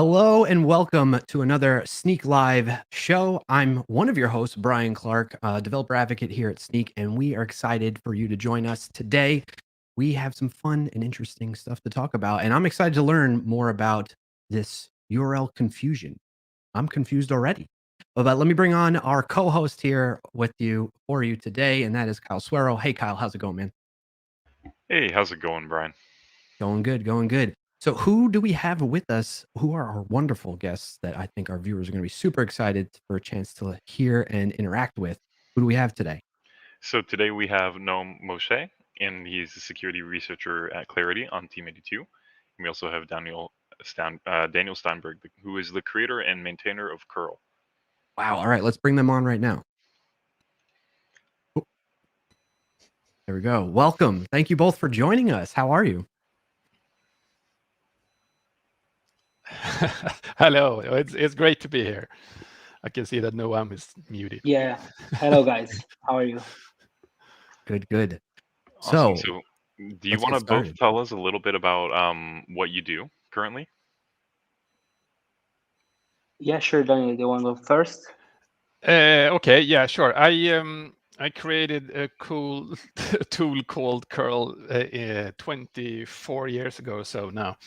Hello and welcome to another Sneak Live show. I'm one of your hosts, Brian Clark, developer advocate here at Sneak, and we are excited for you to join us today. We have some fun and interesting stuff to talk about, and I'm excited to learn more about this URL confusion. I'm confused already. But let me bring on our co-host here with you for you today, and that is Kyle Swerro. Hey, Kyle, how's it going, man? Hey, how's it going, Brian? Going good, going good. So who do we have with us? Who are our wonderful guests that I think our viewers are going to be super excited for a chance to hear and interact with? Who do we have today? So today we have Noam Moshe, and he's a security researcher at Claroty on Team 82. And we also have Daniel Stenberg, who is the creator and maintainer of curl. Wow. All right, let's bring them on right now. Oh, there we go. Welcome. Thank you both for joining us. How are you? Hello, it's great to be here. I can see that Noam is muted. Yeah. Hello, guys. How are you? Good, good. Awesome. So, So, do you let's want get to both started. tell us a little bit about what you do currently? Yeah, sure, Daniel. Do you want to go first? Okay, yeah, sure. I created a cool tool called curl 24 years ago or so now,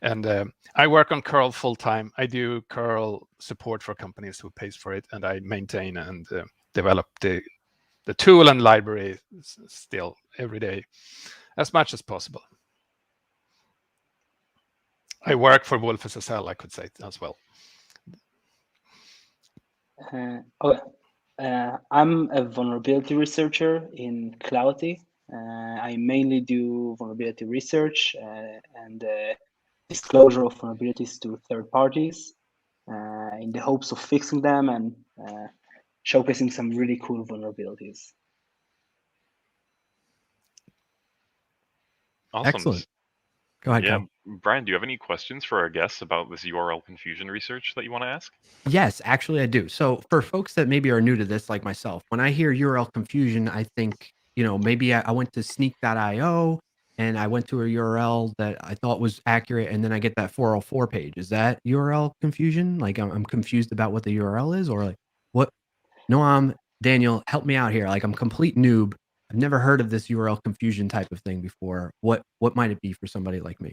and I work on curl full time. I do curl support for companies who pays for it, and I maintain and develop the tool and library still every day as much as possible. I work for Wolf SSL, I could say as well. I'm a vulnerability researcher in Claroty. I mainly do vulnerability research and disclosure of vulnerabilities to third parties in the hopes of fixing them and showcasing some really cool vulnerabilities. Awesome. Excellent. Go ahead, Yeah, Kyle. Brian, do you have any questions for our guests about this URL confusion research that you want to ask? Yes, actually I do. So for folks that maybe are new to this, like myself, when I hear URL confusion, I think, maybe I went to sneak.io and I went to a URL that I thought was accurate. And then I get that 404 page. Is that URL confusion? Like I'm confused about what the URL is or like what? No, Daniel, help me out here. Like I'm complete noob. I've never heard of this URL confusion type of thing before. What might it be for somebody like me?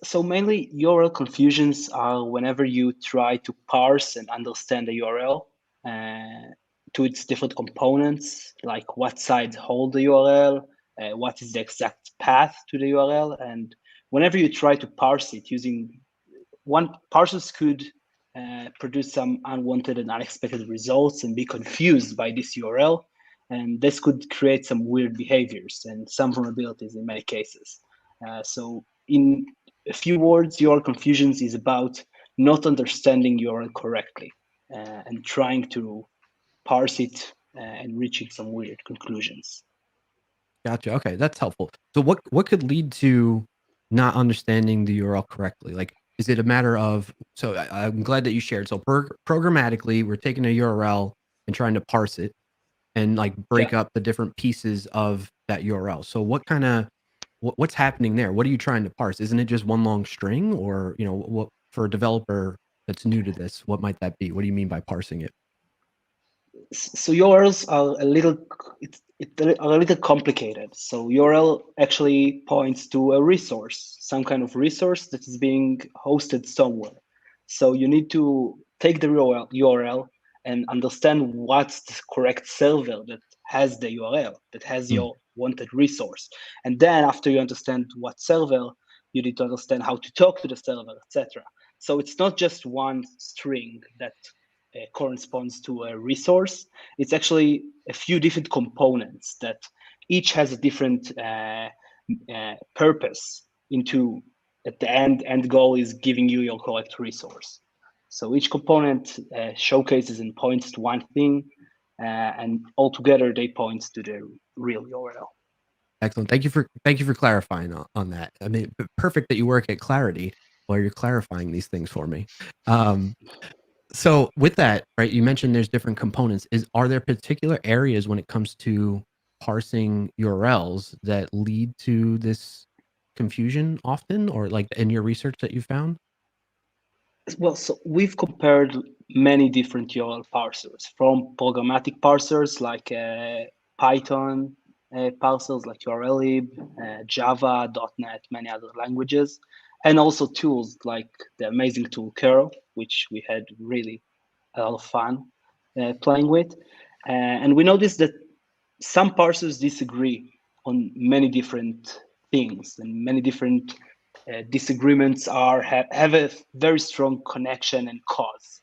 So mainly URL confusions are whenever you try to parse and understand a URL to its different components, like what sides hold the URL, what is the exact path to the URL, and whenever you try to parse it using one, parsers could produce some unwanted and unexpected results and be confused by this URL, and this could create some weird behaviors and some vulnerabilities in many cases. So in a few words, your confusions is about not understanding URL correctly and trying to parse it and reaching some weird conclusions. Gotcha. Okay, that's helpful. So what could lead to not understanding the URL correctly? Like, is it a matter of so I'm glad that you shared. So programmatically, we're taking a URL and trying to parse it and like break Yeah. up the different pieces of that URL. So what's happening there? What are you trying to parse? Isn't it just one long string, or what for a developer that's new to this? What might that be? What do you mean by parsing it? So URLs are a little complicated. So URL actually points to a resource, some kind of resource that is being hosted somewhere. So you need to take the URL and understand what's the correct server that has the URL, that has Hmm. your wanted resource. And then after you understand what server, you need to understand how to talk to the server, etc. So it's not just one string that corresponds to a resource. It's actually a few different components that each has a different purpose into at the end goal is giving you your correct resource. So each component showcases and points to one thing, and altogether they point to the real URL. Excellent. Thank you for clarifying on that. I mean, perfect that you work at Claroty while you're clarifying these things for me. So with that, right, you mentioned there's different components. Are there particular areas when it comes to parsing URLs that lead to this confusion often, or like in your research that you found? Well, so we've compared many different URL parsers, from programmatic parsers like Python parsers like URLlib, Java, .NET, many other languages, and also tools like the amazing tool Curl, which we had really a lot of fun playing with. And we noticed that some parsers disagree on many different things, and many different disagreements have a very strong connection and cause.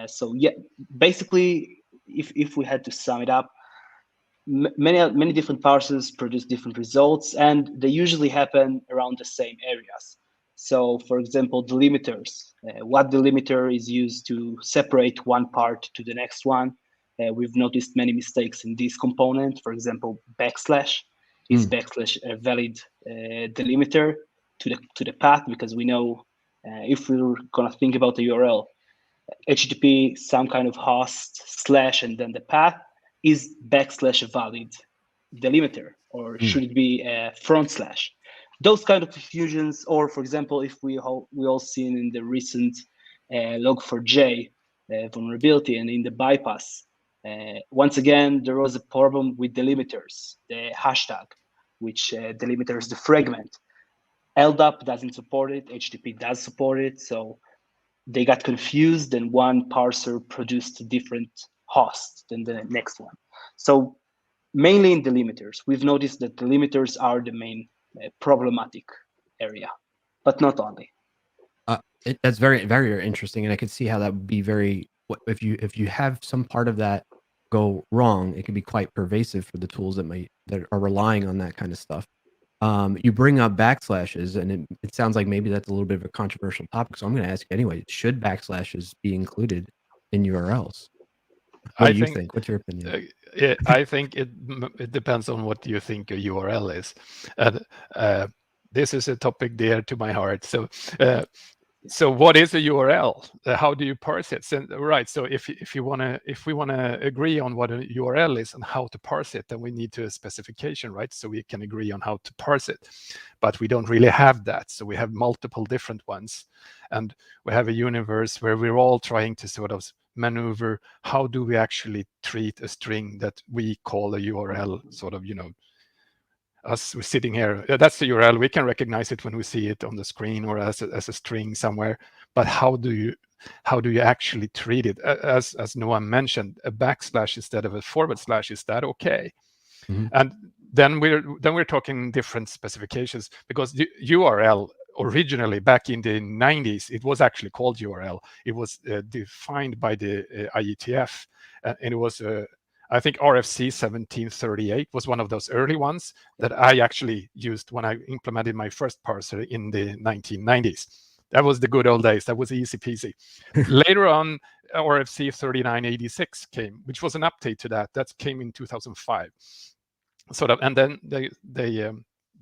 So yeah, basically, if we had to sum it up, many different parsers produce different results, and they usually happen around the same areas. So, for example, delimiters. What delimiter is used to separate one part to the next one? We've noticed many mistakes in this component. For example, backslash. Is backslash a valid delimiter to the path? Because we know if we're gonna think about the URL, HTTP, some kind of host slash and then the path, is backslash a valid delimiter, or should it be a front slash? Those kind of confusions, or for example, if we all seen in the recent log4j vulnerability and in the bypass, once again there was a problem with delimiters, the hashtag, which delimiters the fragment. LDAP doesn't support it, HTTP does support it, so they got confused and one parser produced a different host than the next one. So mainly in delimiters, we've noticed that delimiters are the main problematic area, but not only. That's very, very interesting, and I could see how that would be very. If you have some part of that go wrong, it can be quite pervasive for the tools that are relying on that kind of stuff. You bring up backslashes, and it sounds like maybe that's a little bit of a controversial topic. So I'm going to ask anyway: should backslashes be included in URLs? What do you think? What's your opinion? I think it depends on what you think a URL is, and this is a topic dear to my heart. So what is a URL? How do you parse it? So, right. So if we want to agree on what a URL is and how to parse it, then we need to a specification, right? So we can agree on how to parse it, but we don't really have that. So we have multiple different ones, and we have a universe where we're all trying to sort of maneuver. How do we actually treat a string that we call a URL? Sort of, us sitting here, that's the URL. We can recognize it when we see it on the screen or as a string somewhere. But how do you actually treat it? As Noam mentioned, a backslash instead of a forward slash, is that okay? And then we're talking different specifications, because the URL originally back in the 90s, it was actually called URL. It was defined by the IETF, and it was I think RFC 1738 was one of those early ones that I actually used when I implemented my first parser in the 1990s. That was the good old days. That was easy peasy. Later on, RFC 3986 came, which was an update to that. That came in 2005. Sort of, and then they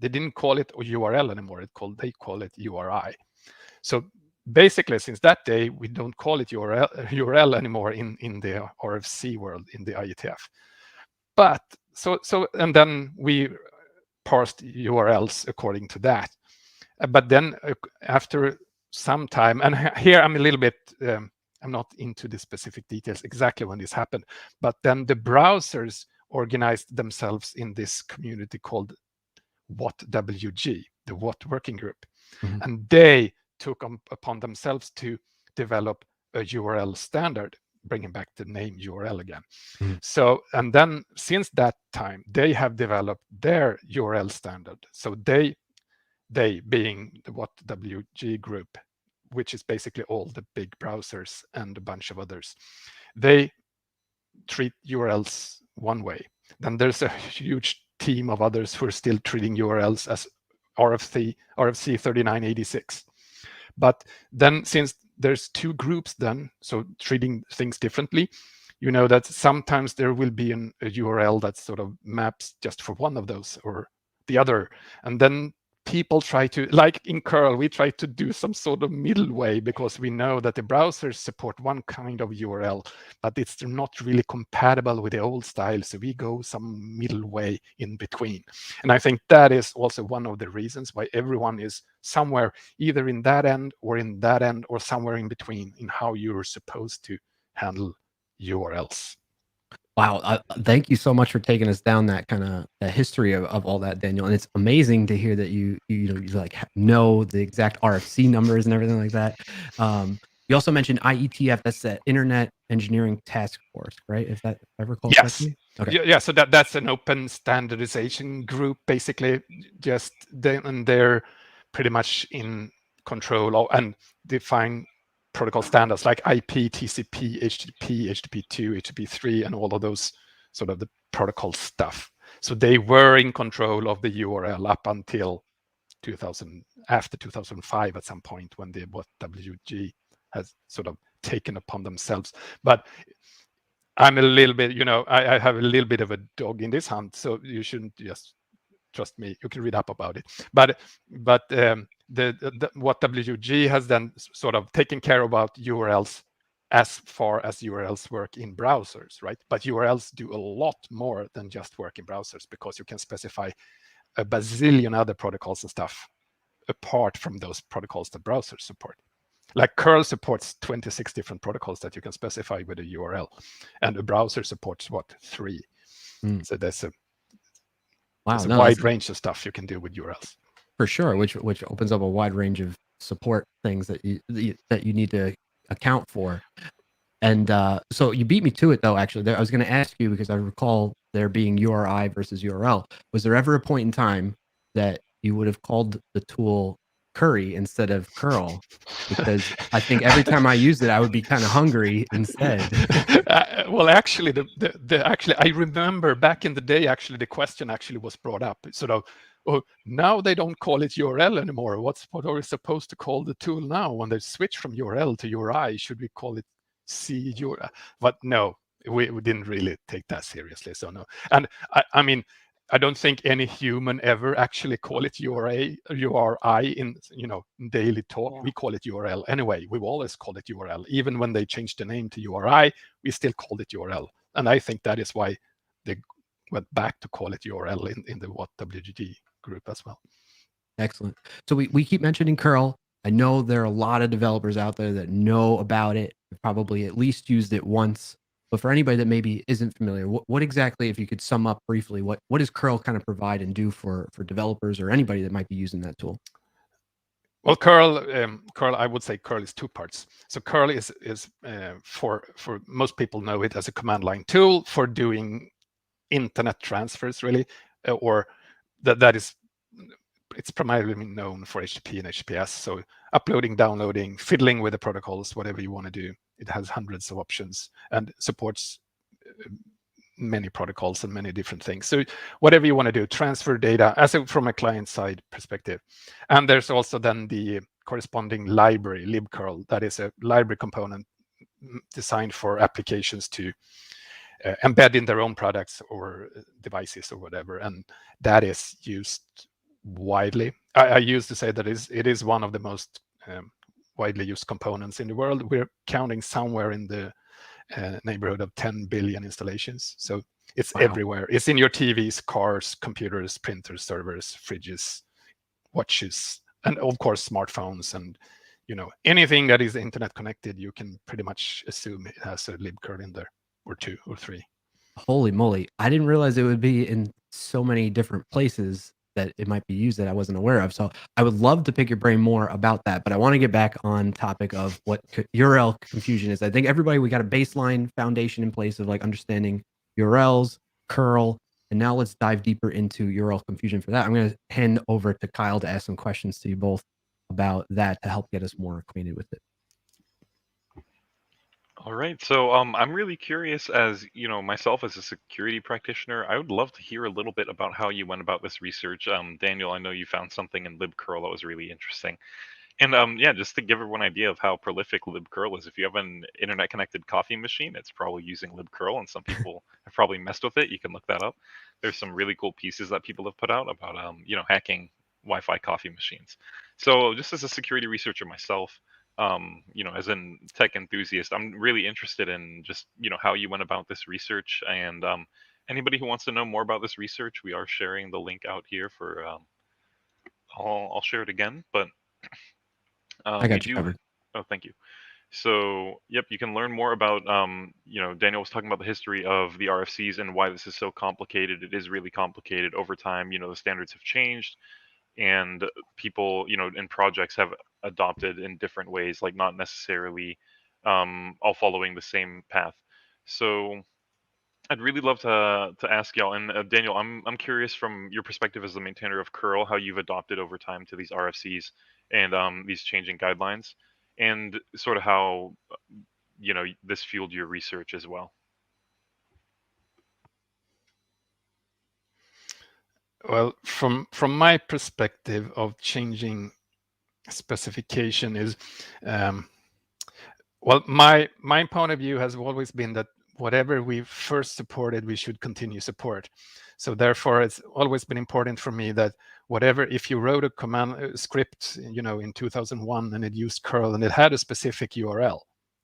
didn't call it a URL anymore. They call it URI. So basically, since that day, we don't call it URL anymore in the RFC world, in the IETF. But so and then we parsed URLs according to that. But then after some time, and here I'm a little bit, I'm not into the specific details exactly when this happened, but then the browsers organized themselves in this community called WhatWG, the What Working Group, and they took upon themselves to develop a URL standard, bringing back the name URL again. So, and then since that time, they have developed their URL standard. So they being the WhatWG group, which is basically all the big browsers and a bunch of others, they treat URLs one way. Then there's a huge team of others who are still treating URLs as RFC 3986. But then since there's two groups then, so treating things differently, that sometimes there will be a URL that sort of maps just for one of those or the other. And then people try to, like in curl, we try to do some sort of middle way, because we know that the browsers support one kind of URL, but it's not really compatible with the old style. So we go some middle way in between. And I think that is also one of the reasons why everyone is somewhere either in that end or in that end, or somewhere in between in how you're supposed to handle URLs. Wow, thank you so much for taking us down that kind of the history of all that, Daniel. And it's amazing to hear that you like know the exact RFC numbers and everything like that. You also mentioned IETF. That's the Internet Engineering Task Force, right? If I recall Yes. correctly. Okay. Yeah. So that's an open standardization group, basically. Just and they're pretty much in control of and define protocol standards like IP, TCP, HTTP, HTTP2, HTTP3, and all of those sort of the protocol stuff. So they were in control of the URL up until 2000, after 2005 at some point, when the WG has sort of taken upon themselves. But I'm a little bit, I have a little bit of a dog in this hunt, so you shouldn't just trust me. You can read up about it. But what WG has then sort of taken care about URLs as far as URLs work in browsers, right? But URLs do a lot more than just work in browsers, because you can specify a bazillion other protocols and stuff apart from those protocols that browsers support. Like curl supports 26 different protocols that you can specify with a URL, and a browser supports 3. So there's a wide range of stuff you can do with URLs. For sure, which opens up a wide range of support things that you need to account for. And so you beat me to it, though. Actually, I was going to ask you, because I recall there being URI versus URL. Was there ever a point in time that you would have called the tool curry instead of curl? Because I think every time I used it, I would be kind of hungry instead. Well, actually, actually, I remember back in the day, actually, the question actually was brought up. Sort of, oh, now they don't call it URL anymore. What are we supposed to call the tool now when they switch from URL to URI? Should we call it URL? But no, we didn't really take that seriously. So no. And I mean, I don't think any human ever actually call it URI in daily talk. Yeah. We call it URL anyway. We've always called it URL. Even when they changed the name to URI, we still called it URL. And I think that is why they went back to call it URL in the WGG group as well. Excellent. So we keep mentioning curl. I know there are a lot of developers out there that know about it, probably at least used it once. But for anybody that maybe isn't familiar, what exactly, if you could sum up briefly, what does curl kind of provide and do for developers or anybody that might be using that tool? Well, curl, I would say curl is 2 parts. So curl is for most people know it as a command line tool for doing internet transfers, really, or that is, it's primarily known for HTTP and HTTPS. So uploading, downloading, fiddling with the protocols, whatever you want to do. It has hundreds of options and supports many protocols and many different things. So whatever you want to do, transfer data from a client side perspective. And there's also then the corresponding library, libcurl, that is a library component designed for applications to embed in their own products or devices or whatever. And that is used widely. I used to say that it is one of the most widely used components in the world. We're counting somewhere in the neighborhood of 10 billion installations. So it's everywhere. It's in your TVs, cars, computers, printers, servers, fridges, watches, and of course smartphones. And anything that is internet connected, you can pretty much assume it has a libcurl in there, or 2 or 3. Holy moly. I didn't realize it would be in so many different places that it might be used that I wasn't aware of. So I would love to pick your brain more about that, but I want to get back on topic of what URL confusion is. I think everybody, we got a baseline foundation in place of like understanding URLs, curl, and now let's dive deeper into URL confusion. For that, I'm going to hand over to Kyle to ask some questions to you both about that to help get us more acquainted with it. All right, so I'm really curious, as myself as a security practitioner, I would love to hear a little bit about how you went about this research. Daniel, I know you found something in libcurl that was really interesting. And yeah, just to give everyone an idea of how prolific libcurl is, if you have an internet connected coffee machine, it's probably using libcurl, and some people have probably messed with it. You can look that up. There's some really cool pieces that people have put out about hacking Wi-Fi coffee machines. So just as a security researcher myself, as a tech enthusiast, I'm really interested in just, how you went about this research. And anybody who wants to know more about this research, we are sharing the link out here for, I'll share it again, but I we got you do. covered. Oh, thank you. So, yep, you can learn more about, Daniel was talking about the history of the RFCs and why this is so complicated. It is really complicated over time. The standards have changed, and people, in projects have adopted in different ways, like not necessarily all following the same path. So, I'd really love to ask y'all, and Daniel, I'm curious from your perspective as the maintainer of curl, how you've adopted over time to these RFCs and these changing guidelines, and sort of how this fueled your research as well. Well, from my perspective of changing specification is, well, my point of view has always been that whatever we first supported, we should continue support. So therefore, it's always been important for me that whatever, if you wrote a command script, in 2001 and it used curl and it had a specific URL,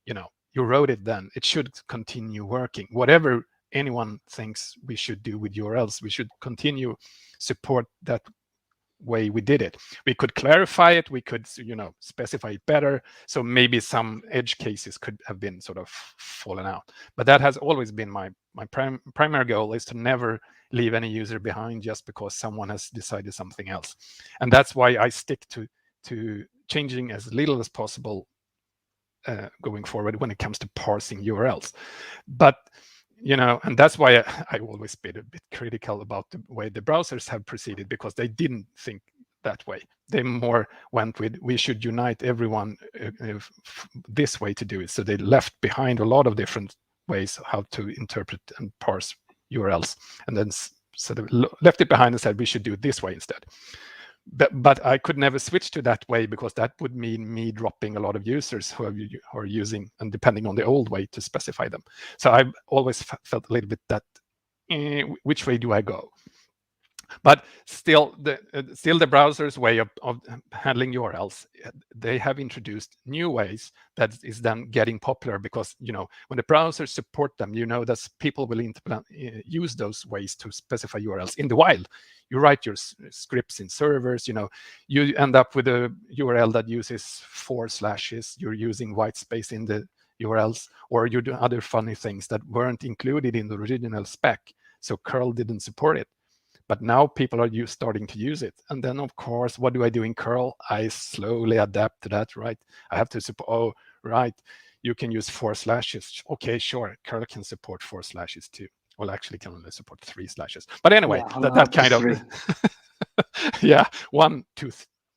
you wrote it then, it should continue working. Whatever anyone thinks we should do with URLs, we should continue support that way we did it. We could clarify it, we could specify it better, so maybe some edge cases could have been sort of fallen out, but that has always been my primary goal, is to never leave any user behind just because someone has decided something else. And that's why I stick to changing as little as possible going forward when it comes to parsing URLs. But and that's why I always been a bit critical about the way the browsers have proceeded, because they didn't think that way. They more went with, we should unite everyone this way to do it. So they left behind a lot of different ways how to interpret and parse URLs, and then sort of left it behind and said we should do it this way instead. But I could never switch to that way, because that would mean me dropping a lot of users who are using and depending on the old way to specify them. So I've always felt a little bit that, which way do I go? But still the browser's way of handling URLs, they have introduced new ways that is then getting popular, because when the browsers support them, that people will use those ways to specify URLs in the wild. You write your scripts in servers, you end up with a URL that uses 4 slashes, you're using white space in the URLs, or you do other funny things that weren't included in the original spec, so curl didn't support it. But now people are starting to use it. And then, of course, what do I do in curl? I slowly adapt to that, right? I have to support, oh, right, you can use 4 slashes. Okay, sure, curl can support 4 slashes too. Well, actually can only support 3 slashes. But anyway, Yeah, that kind of, yeah, 1, 2,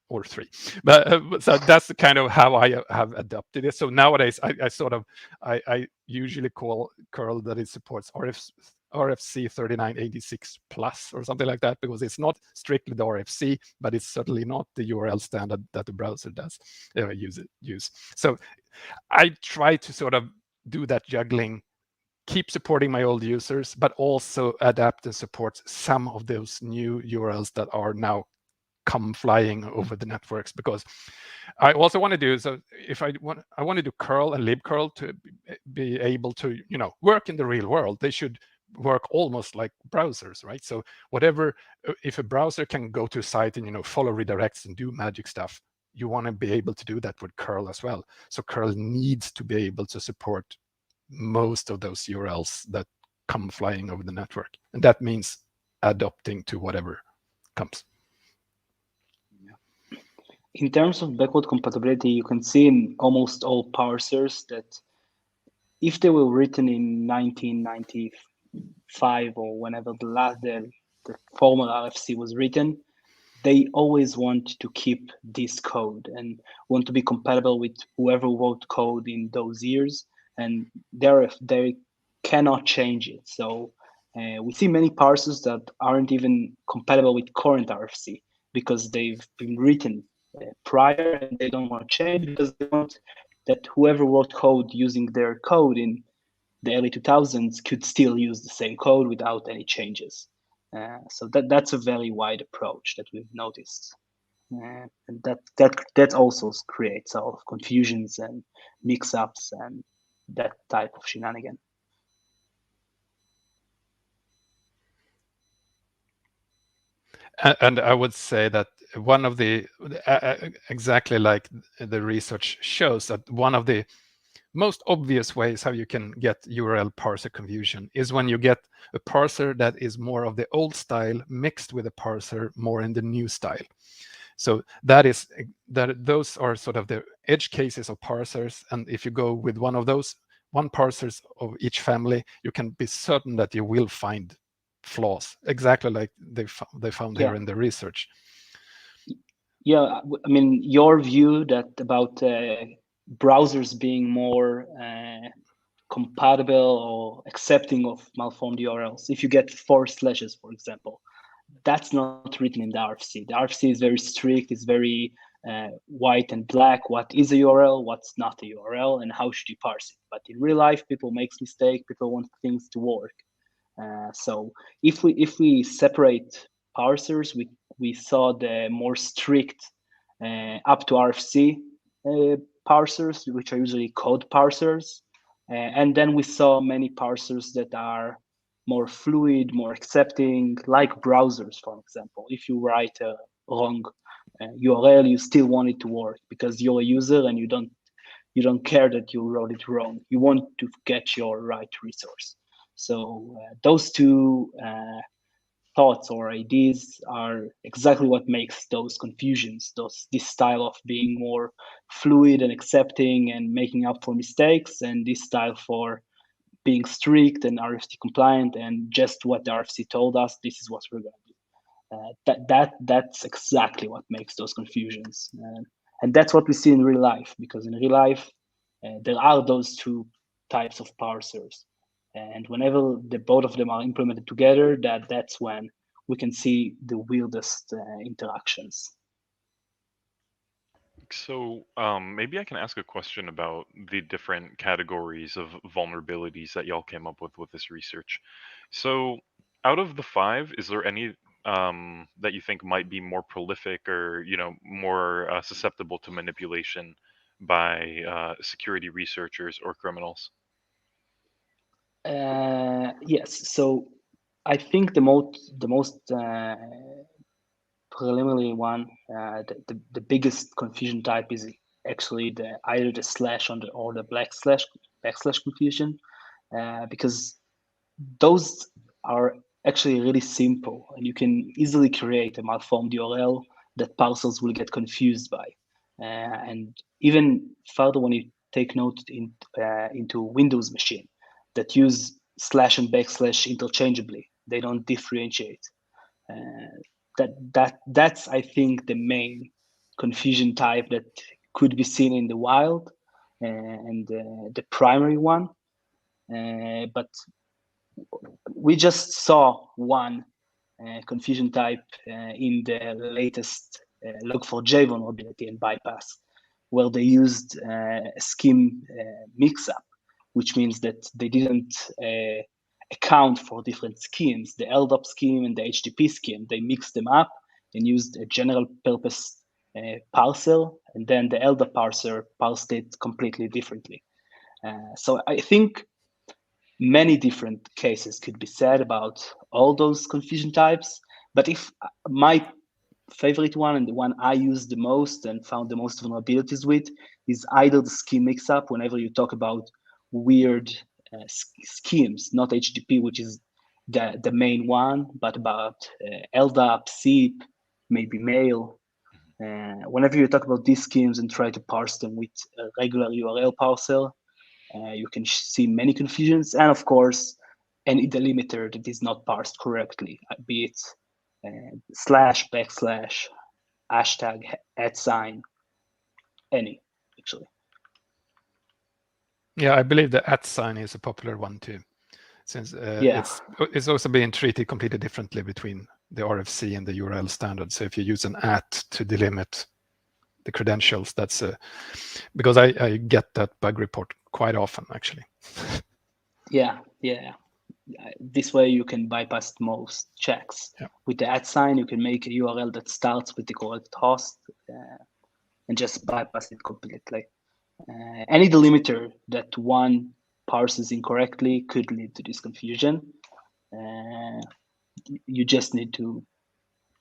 or 3. But so that's the kind of how I have adopted it. So nowadays, I usually call curl that it supports RFC 3986 plus or something like that, because it's not strictly the RFC, but it's certainly not the URL standard that the browser does use. So I try to sort of do that juggling, keep supporting my old users, but also adapt and support some of those new URLs that are now come flying over the networks. Because I also want to do, so if I want to do curl and libcurl to be able to work in the real world, they should work almost like browsers, right? So whatever, if a browser can go to a site and follow redirects and do magic stuff, you want to be able to do that with curl as well. So curl needs to be able to support most of those URLs that come flying over the network, and that means adopting to whatever comes. In terms of backward compatibility, you can see in almost all parsers that if they were written in 1995 or whenever the formal RFC was written, they always want to keep this code and want to be compatible with whoever wrote code in those years, and they cannot change it. So we see many parsers that aren't even compatible with current RFC because they've been written prior and they don't want to change, because they want that whoever wrote code using their code in the early 2000s could still use the same code without any changes. So that's a very wide approach that we've noticed. and that also creates a lot of confusions and mix-ups and that type of shenanigan. And I would say that one of the exactly like the research shows, that one of the most obvious ways how you can get URL parser confusion is when you get a parser that is more of the old style mixed with a parser more in the new style. So those are sort of the edge cases of parsers, and if you go with one parsers of each family, you can be certain that you will find flaws, exactly like they found here in the research. Yeah, I mean, your view that about browsers being more compatible or accepting of malformed URLs. If you get 4 slashes, for example, that's not written in the RFC. The RFC is very strict. It's very white and black. What is a URL? What's not a URL? And how should you parse it? But in real life, people make mistakes. People want things to work. So if we separate parsers, we saw the more strict up to RFC parsers, which are usually code parsers. And then we saw many parsers that are more fluid, more accepting, like browsers, for example. If you write a wrong URL, you still want it to work because you're a user and you don't care that you wrote it wrong. You want to get your right resource. So those two thoughts or ideas are exactly what makes those confusions, this style of being more fluid and accepting and making up for mistakes, and this style for being strict and RFC compliant and just what the RFC told us, this is what we're going to do. That's exactly what makes those confusions, and that's what we see in real life. Because in real life, there are those two types of parsers, and whenever the both of them are implemented together, that's when we can see the weirdest interactions. So maybe I can ask a question about the different categories of vulnerabilities that y'all came up with this research. So out of the 5, is there any that you think might be more prolific or more susceptible to manipulation by security researchers or criminals? Yes. So I think the most preliminary one, the biggest confusion type is actually either the slash or the backslash confusion, because those are actually really simple and you can easily create a malformed URL that parsers will get confused by. And even further, when you take note into Windows machine that use slash and backslash interchangeably, they don't differentiate. That's I think the main confusion type that could be seen in the wild, and the primary one. But we just saw one confusion type in the latest Log4j vulnerability and bypass, where they used a scheme mix-up, which means that they didn't account for different schemes, the LDAP scheme and the HTTP scheme. They mixed them up and used a general purpose parser, and then the LDAP parser parsed it completely differently. So I think many different cases could be said about all those confusion types. But if my favorite one and the one I use the most and found the most vulnerabilities with is either the scheme mix-up, whenever you talk about weird schemes, not HTTP, which is the main one, but about LDAP, SIP, maybe mail. Whenever you talk about these schemes and try to parse them with a regular URL parser, you can see many confusions, and of course, any delimiter that is not parsed correctly, be it slash, backslash, hashtag, @, any, actually. Yeah, I believe the @ is a popular one too, since it's also being treated completely differently between the RFC and the URL standard. So if you use an @ to delimit the credentials, that's because I get that bug report quite often, actually. Yeah. this way you can bypass most checks. Yeah. With the @ you can make a URL that starts with the correct host and just bypass it completely. Any delimiter that one parses incorrectly could lead to this confusion. You just need to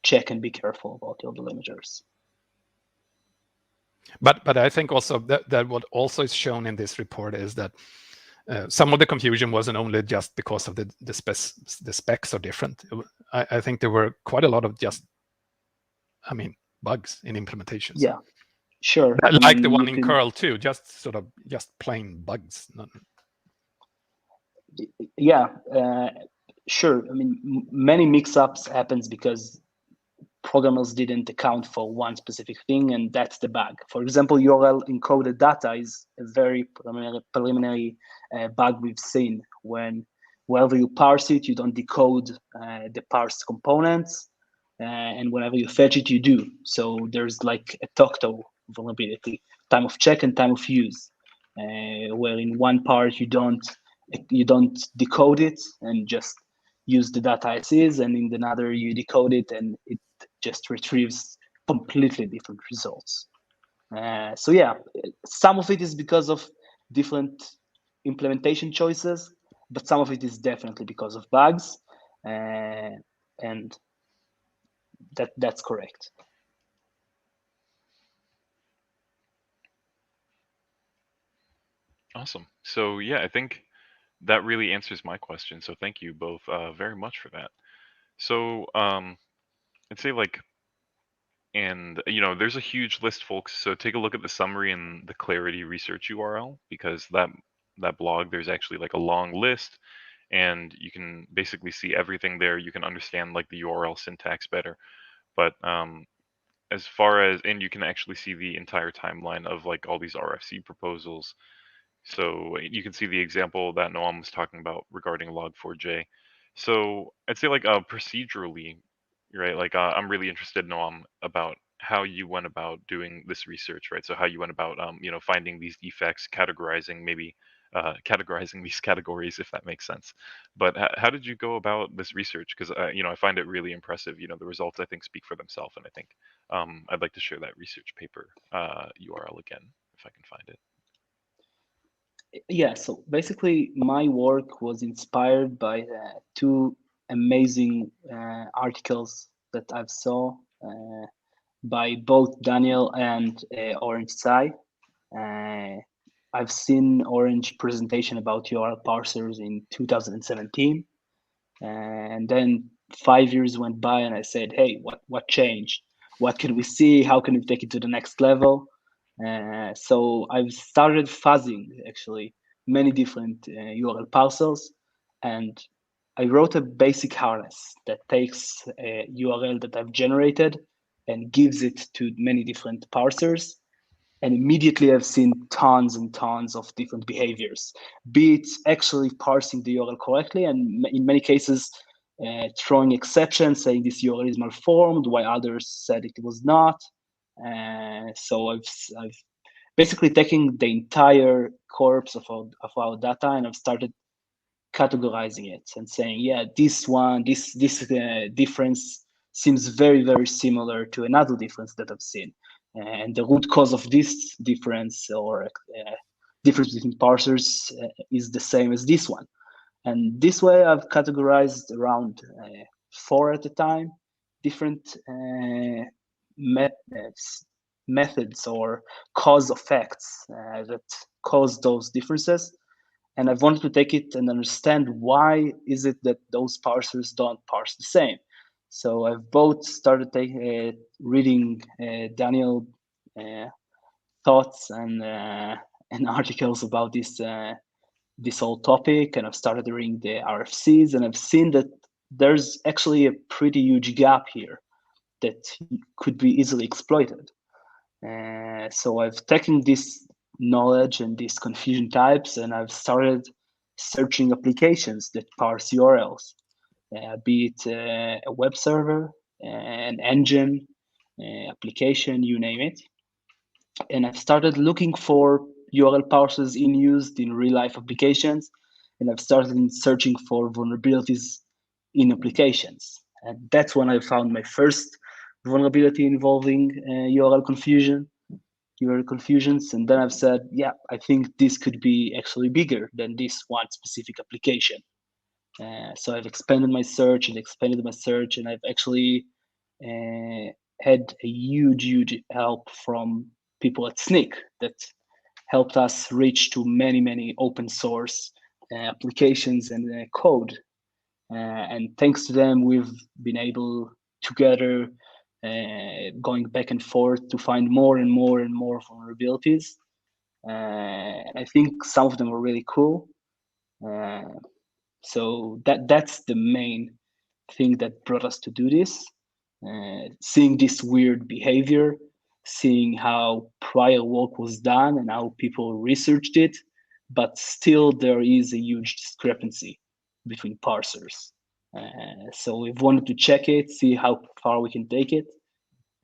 check and be careful about your delimiters. But I think also that what also is shown in this report is that some of the confusion wasn't only just because of the specs are different. I think there were quite a lot of just, bugs in implementations. Yeah, sure. Like the one in curl too, just plain bugs. Yeah, sure. Many mix-ups happens because programmers didn't account for one specific thing, and that's the bug. For example, URL encoded data is a very preliminary bug we've seen. Wherever you parse it, you don't decode the parsed components, and whenever you fetch it, you do. So there's like a talk-to vulnerability, time of check and time of use, where in one part you don't decode it and just use the data as is, and in another you decode it and it just retrieves completely different results. So yeah, some of it is because of different implementation choices, but some of it is definitely because of bugs, and that's correct. Awesome. So yeah, I think that really answers my question. So thank you both very much for that. So I'd say and there's a huge list, folks. So take a look at the summary in the Claroty research URL, because that blog, there's actually like a long list, and you can basically see everything there. You can understand like the URL syntax better. But as far as, and you can actually see the entire timeline of like all these RFC proposals. So you can see the example that Noam was talking about regarding log4j. So I'd say procedurally, right? I'm really interested, Noam, about how you went about doing this research, right? So how you went about, finding these defects, categorizing these categories, if that makes sense. But how did you go about this research? Because I find it really impressive. The results I think speak for themselves, and I think I'd like to share that research paper URL again if I can find it. Yeah, so basically my work was inspired by two amazing articles that I've saw by both Daniel and Orange Tsai. I've seen Orange presentation about URL parsers in 2017, and then 5 years went by, and I said, "Hey, what changed? What can we see? How can we take it to the next level?" So I've started fuzzing actually many different URL parsers, and I wrote a basic harness that takes a URL that I've generated and gives it to many different parsers. And immediately I've seen tons and tons of different behaviors, be it actually parsing the URL correctly, and in many cases, throwing exceptions, saying this URL is malformed, while others said it was not. So I've basically taken the entire corpus of our data, and I've started categorizing it and saying, yeah, this difference seems very, very similar to another difference that I've seen. And the root cause of this difference or difference between parsers is the same as this one. And this way I've categorized around 4 at a time, different methods or cause effects that cause those differences. And I wanted to take it and understand why is it that those parsers don't parse the same. So I've both started reading Daniel thoughts and articles about this whole topic, and I've started reading the RFCs, and I've seen that there's actually a pretty huge gap here that could be easily exploited. So I've taken this knowledge and these confusion types, and I've started searching applications that parse URLs, be it a web server, an engine, application, you name it. And I've started looking for URL parsers in real life applications, and I've started searching for vulnerabilities in applications. And that's when I found my first vulnerability involving URL confusions. And then I've said, yeah, I think this could be actually bigger than this one specific application. So I've expanded my search and I've actually had a huge help from people at Snyk that helped us reach to many open source applications and code. And thanks to them, we've been able together going back and forth to find more and more vulnerabilities. And I think some of them are really cool. So that's the main thing that brought us to do this. Seeing this weird behavior, seeing how prior work was done and how people researched it, but still there is a huge discrepancy between parsers. So we've wanted to check it, see how far we can take it.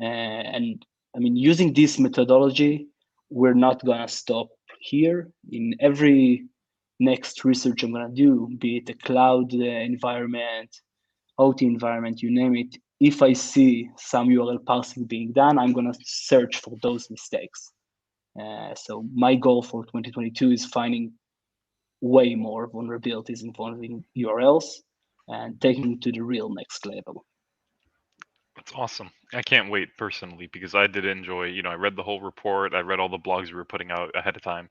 And I mean, using this methodology, we're not gonna stop here. In every next research I'm gonna do, be it a cloud environment, OT environment, you name it, if I see some URL parsing being done, I'm gonna search for those mistakes. So my goal for 2022 is finding way more vulnerabilities involving URLs and taking it to the real next level. That's awesome. I can't wait personally because I did enjoy, I read the whole report. I read all the blogs we were putting out ahead of time.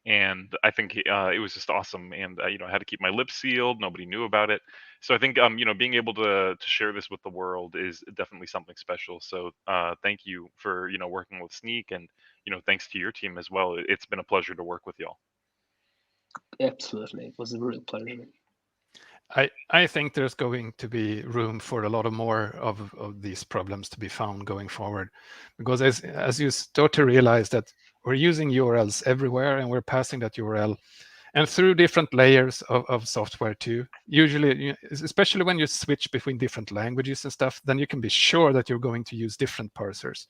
And I think it was just awesome. And, I had to keep my lips sealed. Nobody knew about it. So I think, being able to share this with the world is definitely something special. So thank you for, working with Snyk and, thanks to your team as well. It's been a pleasure to work with y'all. Absolutely. It was a real pleasure. I think there's going to be room for a lot of more of these problems to be found going forward, because as you start to realize that we're using URLs everywhere and we're passing that URL and through different layers of software too. Usually, especially when you switch between different languages and stuff, then you can be sure that you're going to use different parsers.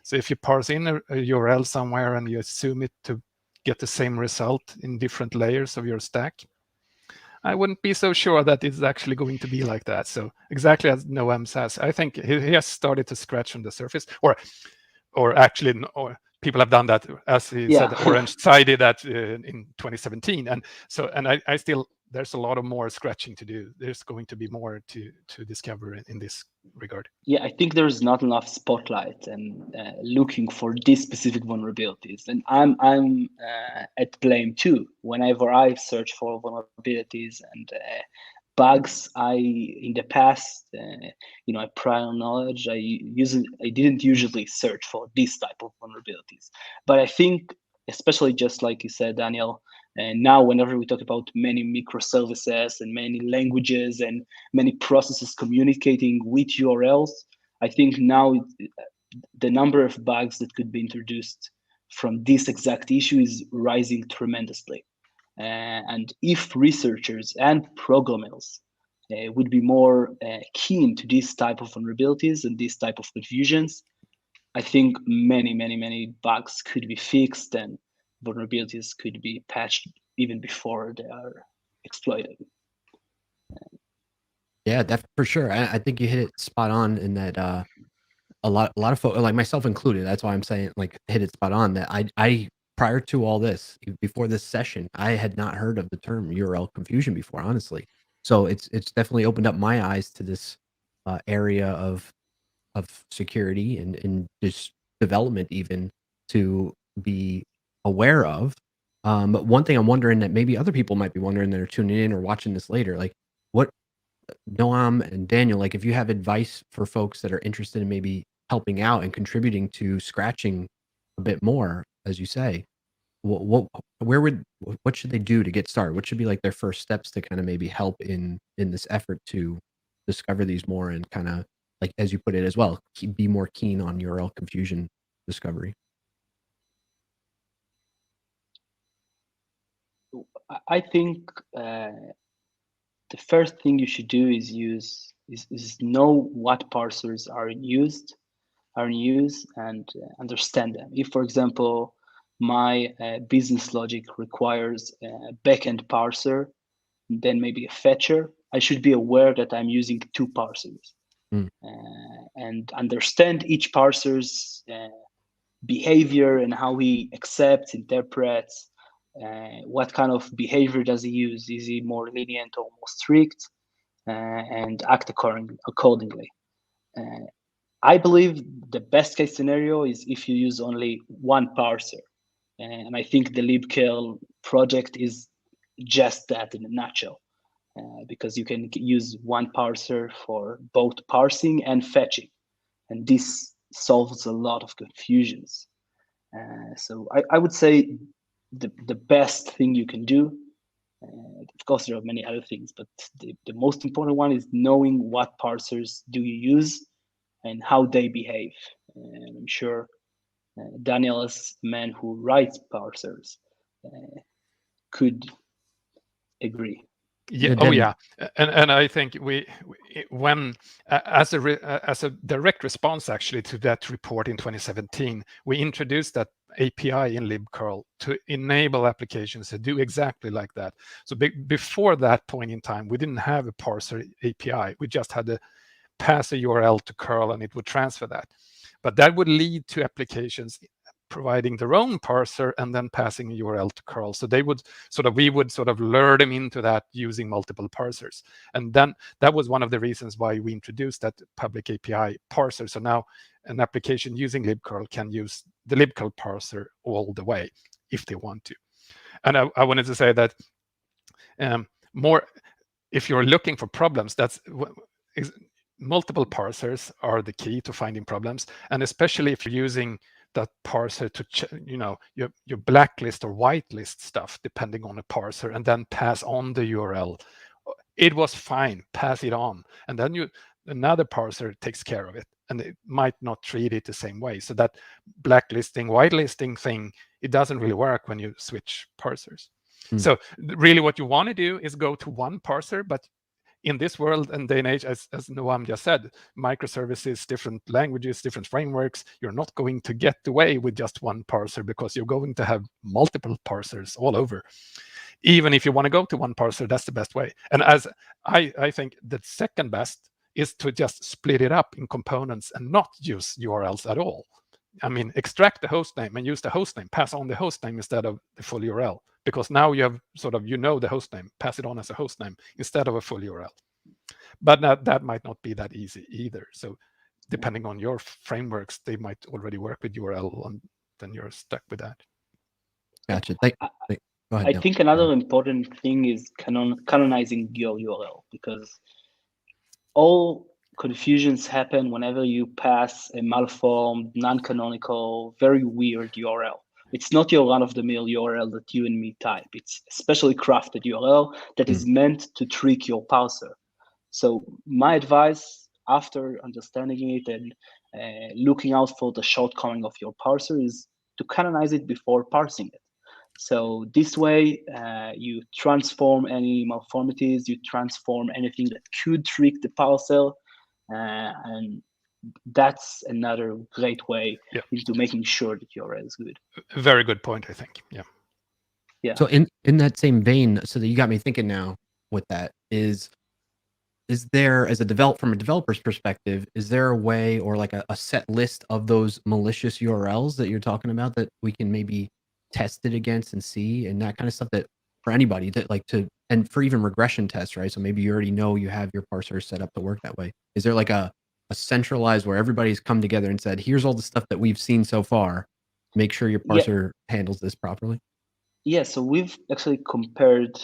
So if you parse in a URL somewhere and you assume it to get the same result in different layers of your stack, I wouldn't be so sure that it's actually going to be like that. So exactly as Noam says, I think he has started to scratch on the surface, or actually, or people have done that, as he said. Orange Side did that in 2017, and I still, there's a lot of more scratching to do. There's going to be more to discover in this regard. Yeah, I think there's not enough spotlight and looking for these specific vulnerabilities, and I'm at blame too. Whenever I search for vulnerabilities and bugs, in the past, I prior knowledge, I didn't usually search for this type of vulnerabilities. But I think, especially just like you said, Daniel, and now whenever we talk about many microservices and many languages and many processes communicating with URLs, I think now the number of bugs that could be introduced from this exact issue is rising tremendously. And if researchers and programmers would be more keen to this type of vulnerabilities and this type of confusions, I think many bugs could be fixed and vulnerabilities could be patched even before they are exploited. Yeah, for sure. I think you hit it spot on in that a lot of folks, like myself included, that's why I'm saying, like, hit it spot on, that I prior to all this, before this session, I had not heard of the term URL confusion before, honestly. So it's definitely opened up my eyes to this area of security and just development, even, to be aware of. But one thing I'm wondering that maybe other people might be wondering that are tuning in or watching this later, like, what, Noam and Daniel, like, if you have advice for folks that are interested in maybe helping out and contributing to scratching a bit more, as you say, what should they do to get started? What should be like their first steps to kind of maybe help in this effort to discover these more and kind of, like, as you put it as well, be more keen on URL confusion discovery? I think the first thing you should do is know what parsers are in use and understand them. If, for example, my business logic requires a backend parser, then maybe a fetcher, I should be aware that I'm using two parsers and understand each parser's behavior and how he accepts, interprets, what kind of behavior does he use? Is he more lenient or more strict? And act accordingly. I believe the best case scenario is if you use only one parser. And I think the libcurl project is just that in a nutshell, because you can use one parser for both parsing and fetching. And this solves a lot of confusions. So I would say the best thing you can do, of course, there are many other things, but the most important one is knowing what parsers do you use and how they behave. And I'm sure Daniel, as a man who writes parsers, could agree. Yeah. Oh, yeah. And I think when as a direct response actually to that report in 2017, we introduced that API in libcurl to enable applications to do exactly like that. So before that point in time, we didn't have a parser API. We just had to pass a URL to curl and it would transfer that. But that would lead to applications providing their own parser and then passing a URL to curl. So we would sort of lure them into that using multiple parsers. And then that was one of the reasons why we introduced that public API parser. So now an application using libcurl can use the libcurl parser all the way if they want to. And I wanted to say that more, if you're looking for problems, multiple parsers are the key to finding problems. And especially if you're using that parser to, your blacklist or whitelist stuff, depending on a parser, and then pass on the URL. It was fine, pass it on. And then another parser takes care of it. And it might not treat it the same way. So that blacklisting, whitelisting thing, it doesn't really work when you switch parsers. So really what you want to do is go to one parser, but in this world and day and age, as Noam just said, microservices, different languages, different frameworks, you're not going to get away with just one parser because you're going to have multiple parsers all over. Even if you want to go to one parser, that's the best way. And as I think the second best is to just split it up in components and not use URLs at all. I mean, extract the host name and use the host name, pass on the host name instead of the full URL. Because now you have the host name, pass it on as a host name instead of a full URL. But that might not be that easy either. So depending on your frameworks, they might already work with URL and then you're stuck with that. Gotcha. Go ahead, I think another important thing is canonizing your URL, because all confusions happen whenever you pass a malformed, non-canonical, very weird URL. It's not your run-of-the-mill URL that you and me type. It's a specially crafted URL that is meant to trick your parser. So my advice, after understanding it and looking out for the shortcoming of your parser, is to canonize it before parsing it. So this way, you transform any malformities, you transform anything that could trick the parser, and that's another great way into making sure that your URL is good. A very good point, I think. Yeah. So in that same vein, so that you got me thinking now with that, is there, as from a developer's perspective, is there a way or like a set list of those malicious URLs that you're talking about that we can maybe test it against and see, and that kind of stuff, that for anybody that and for even regression tests, right? So maybe you already know you have your parser set up to work that way. Is there like a centralized where everybody's come together and said, here's all the stuff that we've seen so far, make sure your parser handles this properly? Yeah, so we've actually compared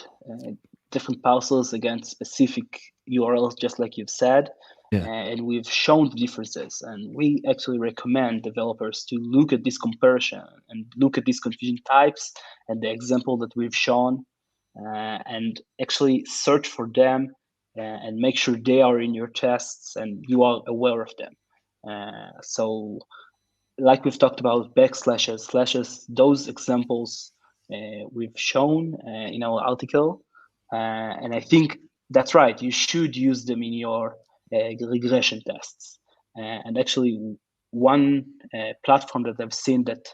different parsers against specific URLs, just like you've said, and we've shown the differences. And we actually recommend developers to look at this comparison and look at these confusion types and the example that we've shown, and actually search for them and make sure they are in your tests and you are aware of them. So like we've talked about backslashes, slashes, those examples we've shown in our article. And I think that's right. You should use them in your regression tests. And actually, one platform that I've seen that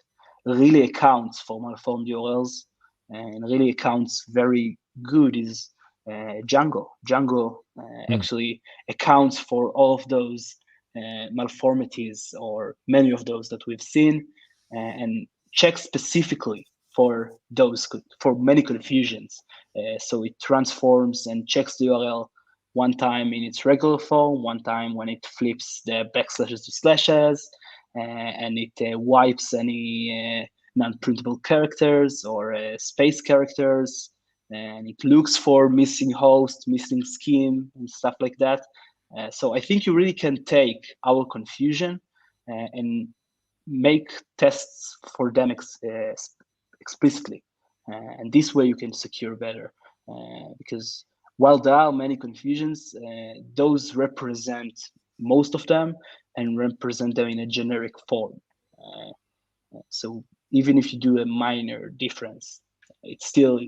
really accounts for malformed URLs and really accounts very good is Django. Django actually accounts for all of those malformities, or many of those that we've seen, and checks specifically for those, for many confusions. So it transforms and checks the URL one time in its regular form, one time when it flips the backslashes to slashes, and it wipes any non-printable characters or space characters, and it looks for missing host, missing scheme, and stuff like that. So I think you really can take our confusion and make tests for them explicitly, and this way you can secure better. Because while there are many confusions, those represent most of them and represent them in a generic form. So even if you do a minor difference, it's still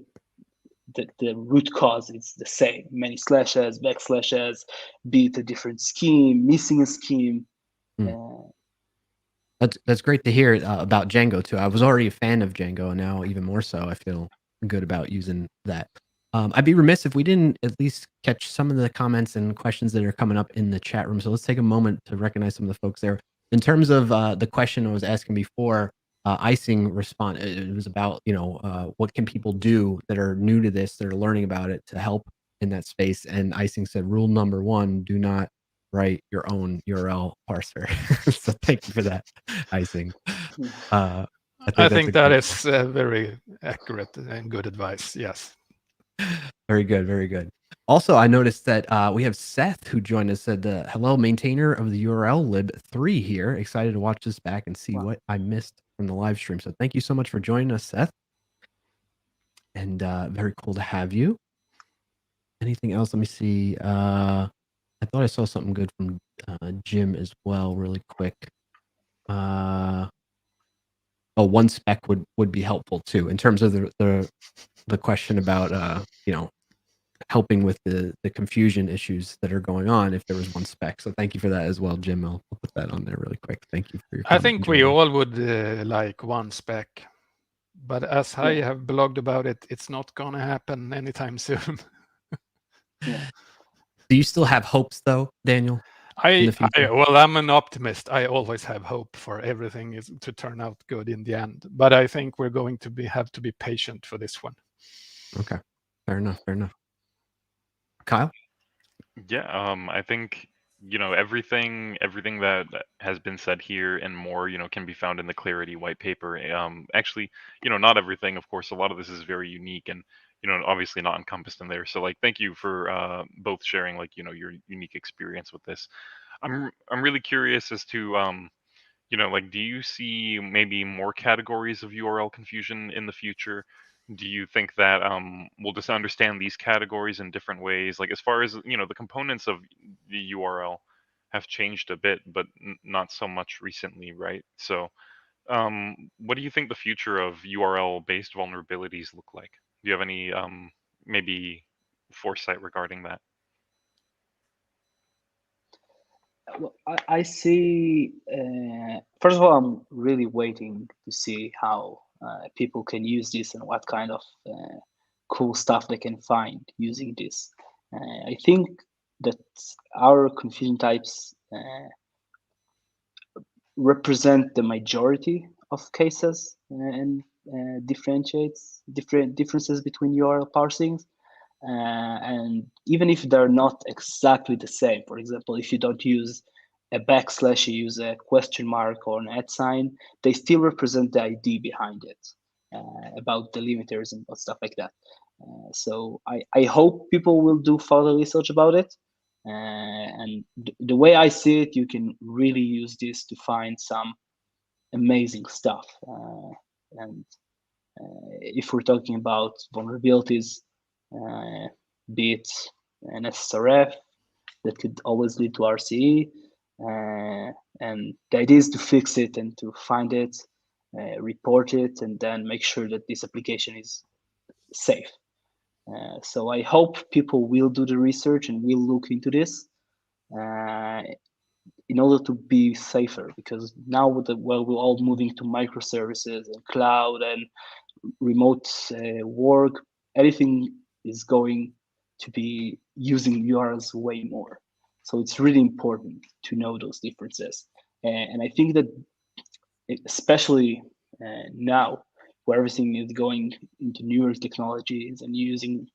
the root cause is the same. Many slashes, backslashes, be it a different scheme, missing a scheme. That's great to hear about Django too. I was already a fan of Django, and now even more so. I feel good about using that. I'd be remiss if we didn't at least catch some of the comments and questions that are coming up in the chat room. So let's take a moment to recognize some of the folks there. In terms of the question I was asking before, Icing respond. It was about what can people do that are new to this, that are learning about it, to help in that space. And Icing said, rule number 1: do not write your own URL parser. So thank you for that, Icing. I think that is very accurate and good advice. Yes. Very good. Very good. Also, I noticed that we have Seth who joined us, said, hello, maintainer of the URL lib 3 here. Excited to watch this back and see what I missed from the live stream. So thank you so much for joining us, Seth. And very cool to have you. Anything else? Let me see. I thought I saw something good from Jim as well, really quick. One spec would be helpful too, in terms of the question about helping with the confusion issues that are going on, if there was one spec. So thank you for that as well, Jim. I'll put that on there really quick. Thank you for your comment. I think we all would like one spec, but as I have blogged about it, it's not gonna happen anytime soon. Do you still have hopes though, Daniel? Well, I'm an optimist. I always have hope for everything is to turn out good in the end, but I think we're going to have to be patient for this one. Okay, fair enough. Fair enough. Kyle? Yeah, I think everything that has been said here and more can be found in the Claroty white paper. Actually, not everything, of course. A lot of this is very unique and obviously not encompassed in there. So like, thank you for both sharing your unique experience with this. I'm really curious as to like, do you see maybe more categories of URL confusion in the future? Do you think that we'll just understand these categories in different ways? Like, as far as the components of the URL have changed a bit, but not so much recently, right? So, what do you think the future of URL-based vulnerabilities look like? Do you have any maybe foresight regarding that? Well, I see. First of all, I'm really waiting to see how people can use this and what kind of cool stuff they can find using this. I think that our confusion types represent the majority of cases and differentiates differences between URL parsings. And even if they're not exactly the same, for example, if you don't use a backslash, you use a question mark or an @ sign, they still represent the ID behind it, about delimiters and stuff like that. So I hope people will do further research about it. And the way I see it, you can really use this to find some amazing stuff. And if we're talking about vulnerabilities, be it an SRF that could always lead to RCE, and the idea is to fix it and to find it, report it, and then make sure that this application is safe. So I hope people will do the research and will look into this in order to be safer, because now we're all moving to microservices and cloud and remote work, everything is going to be using URLs way more. So it's really important to know those differences. And I think that especially now, where everything is going into newer technologies and using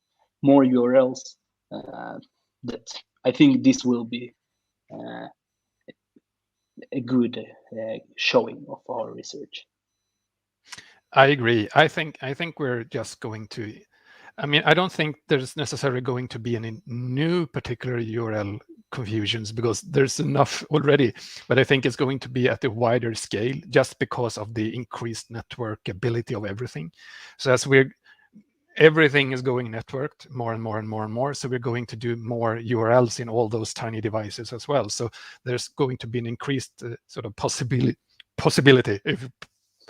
more URLs, that I think this will be a good showing of our research. I agree. I think we're just going to. I mean, I don't think there's necessarily going to be any new particular URL confusions because there's enough already. But I think it's going to be at a wider scale just because of the increased network ability of everything. So as everything is going networked more and more and more and more. So we're going to do more URLs in all those tiny devices as well. So there's going to be an increased sort of possibility, if you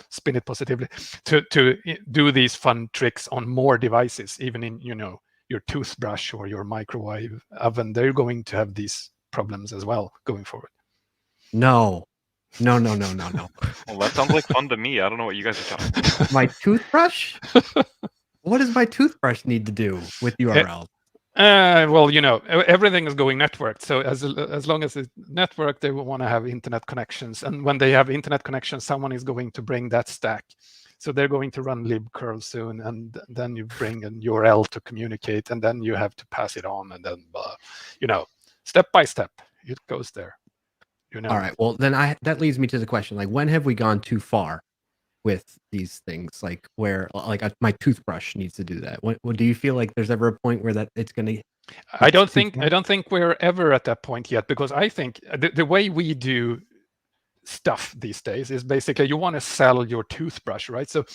spin it positively, to do these fun tricks on more devices, even in your toothbrush or your microwave oven. They're going to have these problems as well going forward. No. Well, that sounds like fun to me. I don't know what you guys are talking about. My toothbrush? What does my toothbrush need to do with URLs? Well, everything is going networked. So as long as it's networked, they will want to have internet connections. And when they have internet connections, someone is going to bring that stack. So they're going to run libcurl soon, and then you bring an URL to communicate, and then you have to pass it on, and then, step by step, it goes there. All right. Well, then that leads me to the question: like, when have we gone too far with these things? Like, where my toothbrush needs to do that. What do you feel like there's ever a point where that it's going to? I don't think we're ever at that point yet, because I think the way we do stuff these days is basically you want to sell your toothbrush, right? So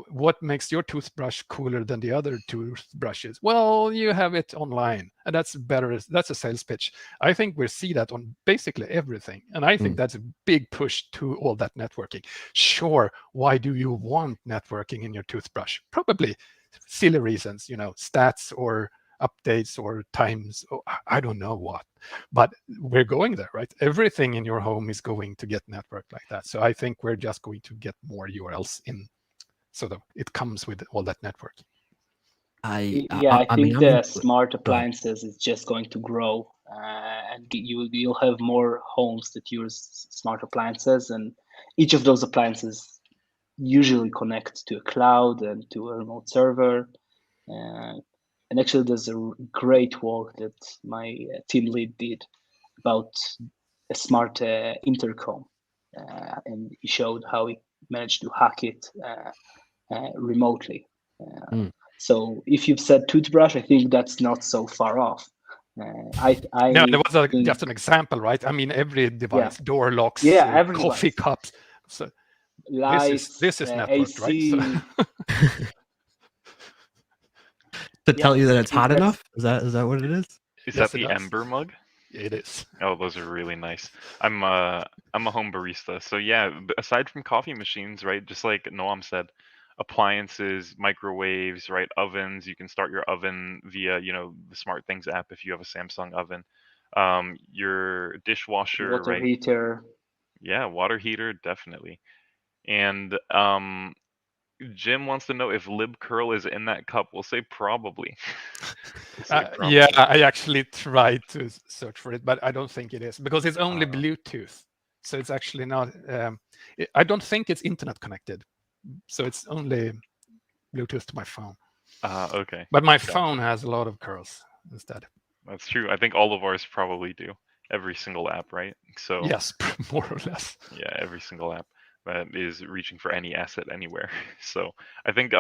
what makes your toothbrush cooler than the other toothbrushes? Well, you have it online, and that's better. That's a sales pitch. I think we see that on basically everything, and I think that's a big push to all that networking. Sure, why do you want networking in your toothbrush? Probably silly reasons, stats or updates or times, I don't know what, but we're going there, right? Everything in your home is going to get networked like that. So I think we're just going to get more URLs in, so that it comes with all that networking. I think the smart appliances is just going to grow, and you'll have more homes that use smart appliances, and each of those appliances usually connect to a cloud and to a remote server. And actually, there's a great work that my team lead did about a smart intercom, and he showed how he managed to hack it remotely. So if you've said toothbrush, I think that's not so far off. No, that was just an example, right? I mean, every device, door locks, coffee cups. So lights, this is networked, AC. Right? So to tell you that it's hot enough? Is that what it is? Is that the Ember mug? It is. Oh, those are really nice. I'm a home barista, so yeah. Aside from coffee machines, right? Just like Noam said, appliances, microwaves, right? Ovens. You can start your oven via the Smart Things app if you have a Samsung oven. Your dishwasher, water right? heater. Yeah, water heater, definitely. And Jim wants to know if libcurl is in that cup. We'll say probably. Yeah, I actually tried to search for it, but I don't think it is, because it's only Bluetooth. So it's actually not. I don't think it's internet connected. So it's only Bluetooth to my phone. Okay. But my phone has a lot of curls instead. That's true. I think all of ours probably do. Every single app, right? So yes, more or less. Yeah, every single app that is reaching for any asset anywhere. So I think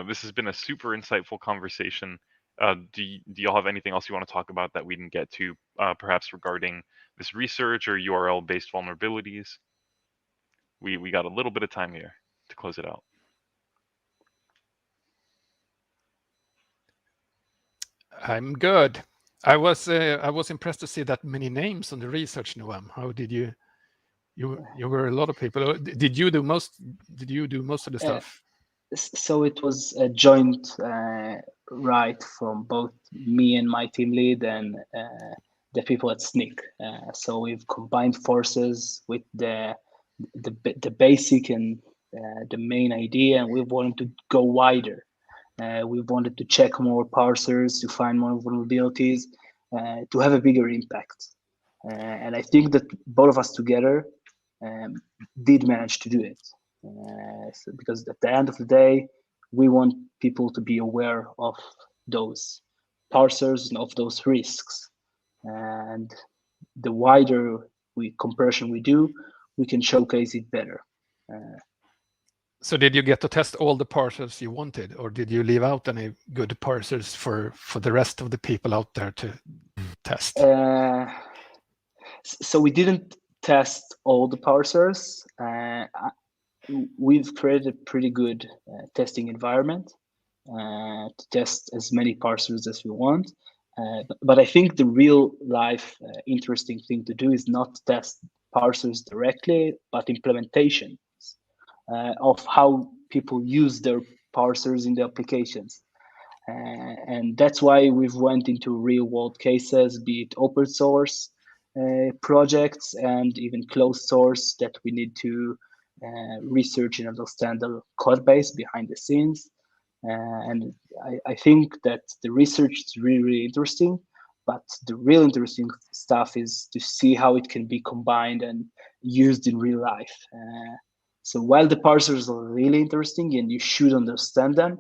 this has been a super insightful conversation. Do y'all have anything else you want to talk about that we didn't get to, perhaps regarding this research or URL based vulnerabilities? We got a little bit of time here to close it out. I'm good. I was impressed to see that many names on the research, Noam. How did you? You were a lot of people. Did you do most of the stuff? So it was a joint write from both me and my team lead and the people at SNCC. So we've combined forces with the basic and the main idea, and we wanted to go wider. We wanted to check more parsers, to find more vulnerabilities, to have a bigger impact. And I think that both of us together did manage to do it. Because at the end of the day, we want people to be aware of those parsers and of those risks. And the wider compression we do, we can showcase it better. So did you get to test all the parsers you wanted, or did you leave out any good parsers for the rest of the people out there to test? So we didn't test all the parsers. We've created a pretty good testing environment to test as many parsers as we want. But I think the real life interesting thing to do is not test parsers directly, but implementation of how people use their parsers in the applications. And that's why we've went into real world cases, be it open source projects and even closed source that we need to research and understand the code base behind the scenes. And I think that the research is really, really interesting, but the real interesting stuff is to see how it can be combined and used in real life. So while the parsers are really interesting and you should understand them,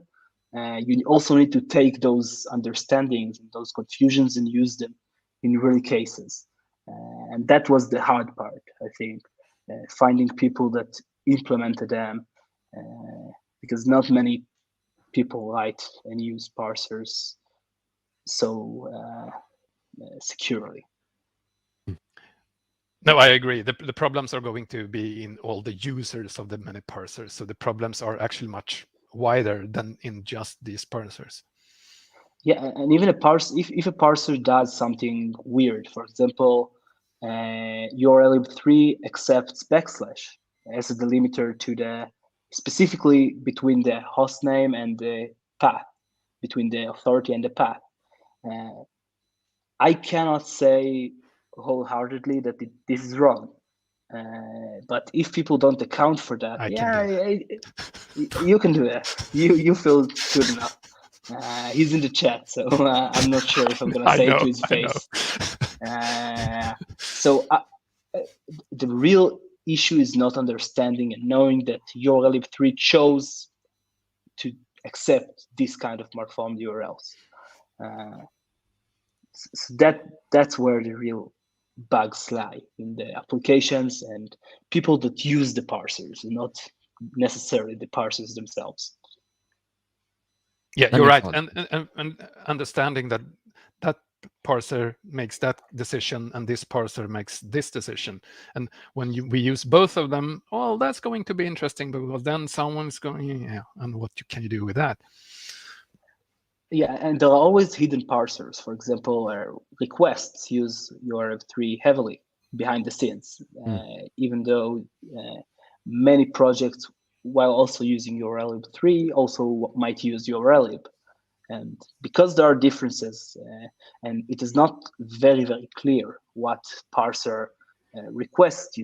you also need to take those understandings and those confusions and use them in real cases. And that was the hard part, I think, finding people that implemented them, because not many people write and use parsers so securely. No, I agree. The problems are going to be in all the users of the many parsers. So the problems are actually much wider than in just these parsers. Yeah, and even if a parser does something weird, for example, URL3 accepts backslash as a delimiter to the specifically between the host name and the path, between the authority and the path. I cannot say wholeheartedly that this is wrong. But if people don't account for that, you can do that. You feel good enough. He's in the chat, so I'm not sure if I'm gonna say it to his face. So the real issue is not understanding and knowing that URL3 chose to accept this kind of malformed URLs. So that's where the real bugs lie, in the applications and people that use the parsers, not necessarily the parsers themselves. Yeah, you're right. And understanding that parser makes that decision and this parser makes this decision. And when we use both of them, well, that's going to be interesting, because then someone's going, yeah, and what can you do with that? Yeah, and there are always hidden parsers. For example, requests use URL3 heavily behind the scenes, even though many projects, while also using URL3, also might use URLlib. And because there are differences, and it is not very, very clear what parser request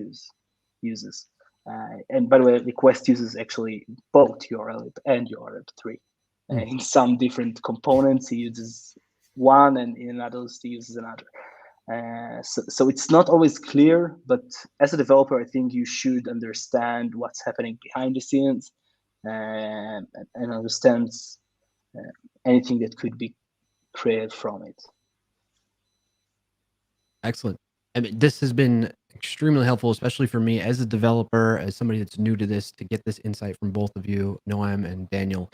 uses. And by the way, request uses actually both URLlib and URL3. In some different components, he uses one, and in others, he uses another. So it's not always clear, but as a developer, I think you should understand what's happening behind the scenes and understand anything that could be created from it. Excellent. I mean, this has been extremely helpful, especially for me as a developer, as somebody that's new to this, to get this insight from both of you, Noam and Daniel.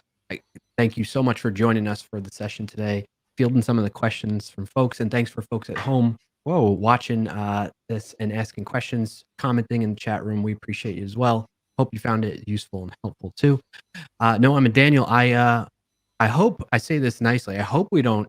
Thank you so much for joining us for the session today, fielding some of the questions from folks, and thanks for folks at home, watching this and asking questions, commenting in the chat room. We appreciate you as well. Hope you found it useful and helpful too. Noam and Daniel, I hope I say this nicely. I hope we don't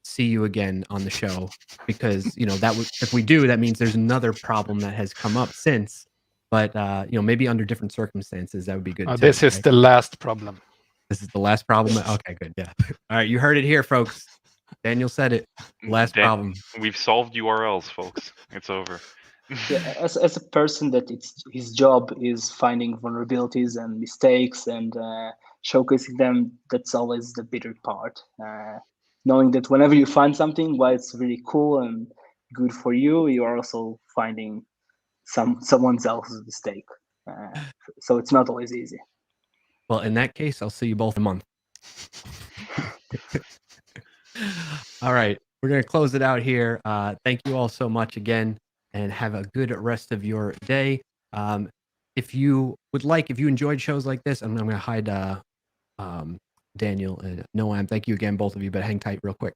see you again on the show, because if we do, that means there's another problem that has come up since. But maybe under different circumstances, that would be good too. This is the last problem. This is the last problem. Okay, good. Yeah. All right, you heard it here, folks. Daniel said it. Last problem. We've solved URLs, folks. It's over. Yeah, as a person that his job is finding vulnerabilities and mistakes and showcasing them, that's always the bitter part. Knowing that whenever you find something, while it's really cool and good for you, you are also finding someone else's mistake. So it's not always easy. Well, in that case, I'll see you both in a month. All right. We're going to close it out here. Thank you all so much again, and have a good rest of your day. If you enjoyed shows like this, I'm going to hide Daniel and Noam. Thank you again, both of you, but hang tight real quick.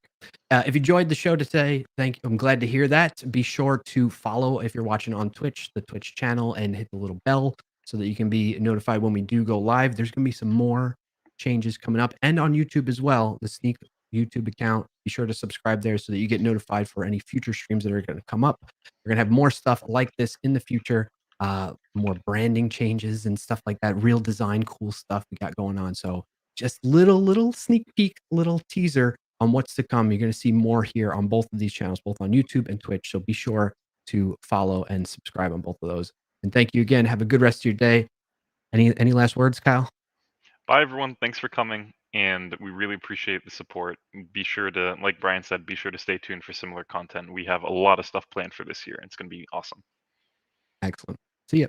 If you enjoyed the show today, I'm glad to hear that. Be sure to follow, if you're watching on Twitch, the Twitch channel, and hit the little bell so that you can be notified when we do go live. There's going to be some more changes coming up, and on YouTube as well, the Sneak YouTube account. Be sure to subscribe there so that you get notified for any future streams that are going to come up. We're going to have more stuff like this in the future, more branding changes and stuff like that, real design, cool stuff we got going on. So just little sneak peek, little teaser on what's to come. You're going to see more here on both of these channels, both on YouTube and Twitch. So be sure to follow and subscribe on both of those. And thank you again. Have a good rest of your day. Any last words, Kyle? Bye, everyone. Thanks for coming, and we really appreciate the support. Be sure to, like Brian said, be sure to stay tuned for similar content. We have a lot of stuff planned for this year. It's going to be awesome. Excellent. See ya.